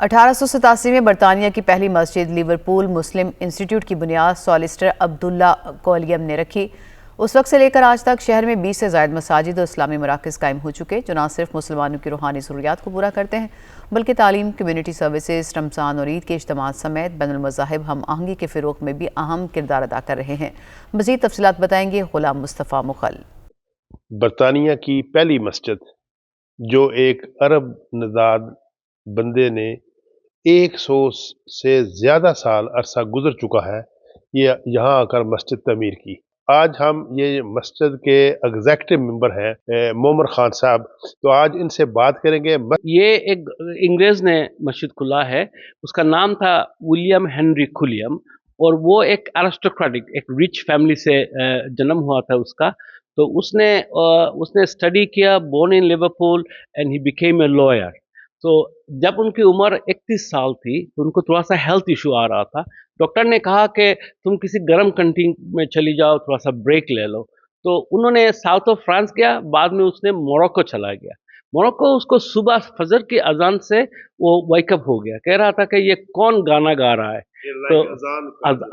1887 میں برطانیہ کی پہلی مسجد لیورپول مسلم انسٹیٹیوٹ کی بنیاد سالسٹر عبداللہ کولیم نے رکھی۔ اس وقت سے لے کر آج تک شہر میں 20 سے زائد مساجد اور اسلامی مراکز قائم ہو چکے، جو نہ صرف مسلمانوں کی روحانی ضروریات کو پورا کرتے ہیں بلکہ تعلیم، کمیونٹی سروسز، رمضان اور عید کے اجتماعات سمیت بین المذاہب ہم آہنگی کے فروغ میں بھی اہم کردار ادا کر رہے ہیں۔ مزید تفصیلات بتائیں گے غلام مصطفیٰ مغل۔ برطانیہ کی پہلی مسجد جو ایک عرب نژاد بندے نے 100 سے زیادہ سال عرصہ گزر چکا ہے، یہ یہاں آ کر مسجد تعمیر کی۔ آج ہم یہ مسجد کے ایگزیکٹو ممبر ہیں مومر خان صاحب، تو آج ان سے بات کریں گے۔ یہ ایک انگریز نے مسجد کھلا ہے، اس کا نام تھا ولیم ہنری کولیم، اور وہ ایک ایرسٹوکریٹک، ایک ریچ فیملی سے جنم ہوا تھا اس کا۔ تو اس نے اسٹڈی کیا، born in Liverpool and he became a lawyer. تو جب ان کی عمر 31 سال تھی تو ان کو تھوڑا سا ہیلتھ ایشو آ رہا تھا۔ ڈاکٹر نے کہا کہ تم کسی گرم کنٹری میں چلی جاؤ، تھوڑا سا بریک لے لو۔ تو انہوں نے ساؤتھ آف فرانس گیا، بعد میں اس نے موروکو چلا گیا۔ موروکو اس کو صبح فجر کی اذان سے وہ ویک اپ ہو گیا، کہہ رہا تھا کہ یہ کون گانا گا رہا ہے، تو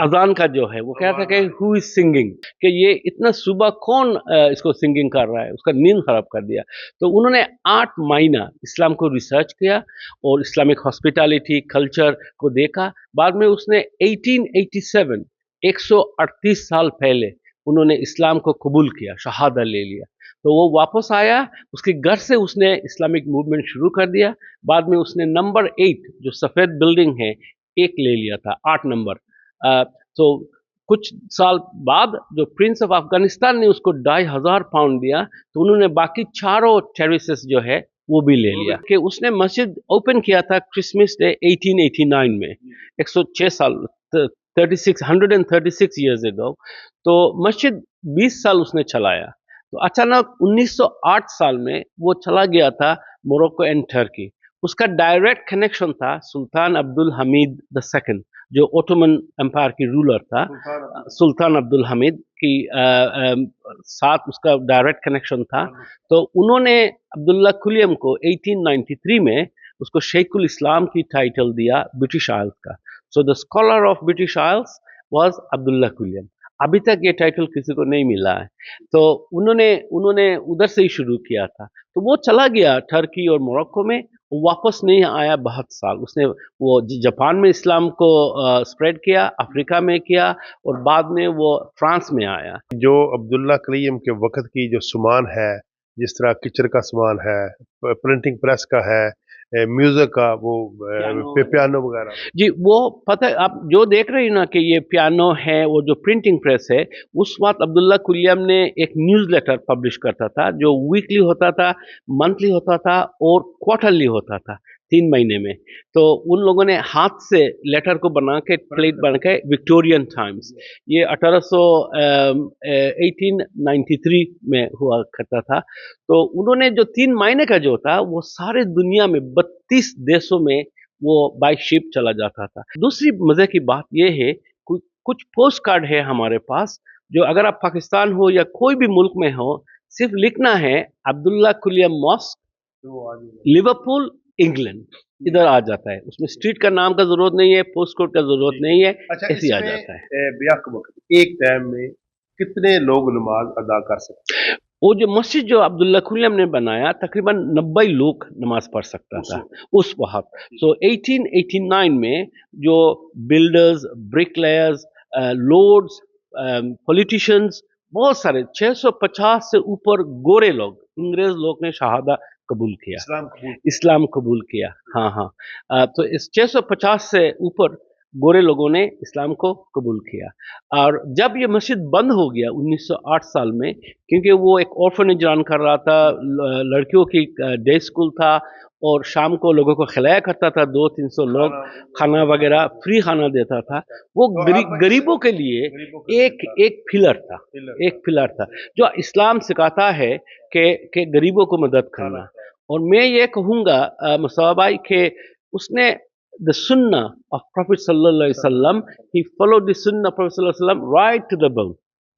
اذان کا جو ہے وہ کہہ رہا تھا کہ ہو از سنگنگ، کہ یہ اتنا صبح کون اس کو سنگنگ کر رہا ہے، اس کا نیند خراب کر دیا۔ تو انہوں نے 8 مہینہ اسلام کو ریسرچ کیا اور اسلامک ہاسپٹیلٹی کلچر کو دیکھا۔ بعد میں اس نے 1887 138 سال پہلے انہوں نے اسلام کو قبول کیا، شہادہ لے لیا۔ تو وہ واپس آیا، اس کے گھر سے اس نے اسلامک موومنٹ شروع کر دیا۔ بعد میں اس نے نمبر 8 جو سفید بلڈنگ ہے ایک لے لیا تھا، 8 نمبر۔ تو کچھ سال بعد جو پرنس آف افغانستان نے اس کو 2500 پاؤنڈ دیا، تو انہوں نے باقی چاروں ٹیریسز جو ہے وہ بھی لے لیا۔ کہ اس نے مسجد اوپن کیا تھا کرسمس ڈے 1889 میں، 106 سال 136 ایئرز اگو۔ تو مسجد 20 سال اس نے چلایا۔ تو اچانک 1908 سال میں وہ چلا گیا تھا موروکو اینڈ ٹرکی۔ اس کا ڈائریکٹ کنیکشن تھا سلطان عبد الحمید II، جو اوٹومن امپائر کی رولر تھا۔ سلطان عبد الحمید کی ساتھ اس کا ڈائریکٹ کنیکشن تھا۔ تو انہوں نے عبداللہ کولیم کو 1893 میں اس کو شیخ الاسلام کی ٹائٹل دیا برٹش آئلز کا۔ So the scholar of British Isles was Abdullah Quilliam. ابھی تک یہ ٹائٹل کسی کو نہیں ملا ہے۔ تو انہوں نے ادھر سے ہی شروع کیا تھا۔ تو وہ چلا گیا ٹرکی اور موروکو میں، واپس نہیں آیا بہت سال۔ اس نے وہ جاپان میں اسلام کو سپریڈ کیا، افریقہ میں کیا، اور بعد میں وہ فرانس میں آیا۔ جو عبداللہ کولیم کے وقت کی جو سامان ہے، جس طرح کچن کا سامان ہے، پرنٹنگ پریس کا ہے، میوزک کا، وہ پیانو وغیرہ، جی وہ پتہ آپ جو دیکھ رہی نا کہ یہ پیانو ہے، وہ جو پرنٹنگ پریس ہے، اس وقت عبداللہ کولیم نے ایک نیوز لیٹر پبلش کرتا تھا جو ویکلی ہوتا تھا، منتھلی ہوتا تھا اور کوارٹرلی ہوتا تھا، 3 مہینے میں۔ تو ان لوگوں نے ہاتھ سے لیٹر کو بنا کے پلیٹ بنا کے وکٹورین ٹائمز، یہ 1893 میں ہوا کرتا تھا۔ تو انہوں نے جو 3 مہینے کا جو تھا وہ سارے دنیا میں 32 دیشوں میں وہ بائی شپ چلا جاتا تھا۔ دوسری مزے کی بات یہ ہے، کچھ پوسٹ کارڈ ہے ہمارے پاس، جو اگر آپ پاکستان ہو یا کوئی بھی ملک میں ہو، صرف لکھنا ہے عبداللہ کولیم ماسک، لیورپول، انگلینڈ، ادھر آ جاتا ہے۔ اس میں اسٹریٹ کا نام کا ضرورت نہیں ہے، پوسٹ کوڈ کا ضرورت نہیں ہے، ایسے آ جاتا ہے۔ بیک وقت ایک ٹائم میں کتنے لوگ نماز ادا کر سکتے ہیں؟ وہ جو مسجد جو عبداللہ کولیم نے بنایا، تقریباً 90 لوگ نماز پڑھ سکتا تھا اس وقت۔ سو 1889 میں جو builders, break layers, lords, politicians, بہت سارے 650 سے اوپر گورے لوگ، انگریز لوگ نے شہادہ قبول کیا، اسلام قبول کیا۔ ہاں تو اس 650 سے اوپر گورے لوگوں نے اسلام کو قبول کیا۔ اور جب یہ مسجد بند ہو گیا 1908 سال میں، کیونکہ وہ ایک آرفنیج رن کر رہا تھا، لڑکیوں کی ڈے اسکول تھا، اور شام کو لوگوں کو کھلایا کرتا تھا، 200-300 لوگ کھانا وغیرہ فری کھانا دیتا تھا۔ وہ غریبوں کے لیے ایک پلر تھا جو اسلام سکھاتا ہے کہ غریبوں کو مدد کرنا۔ اور میں یہ کہوں گا مصطفیٰ بھائی کہ اس نے the sunnah of Prophet sallallahu alaihi wasallam, he followed the sunnah of Prophet sallallahu alaihi wasallam right to the bone.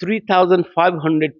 3500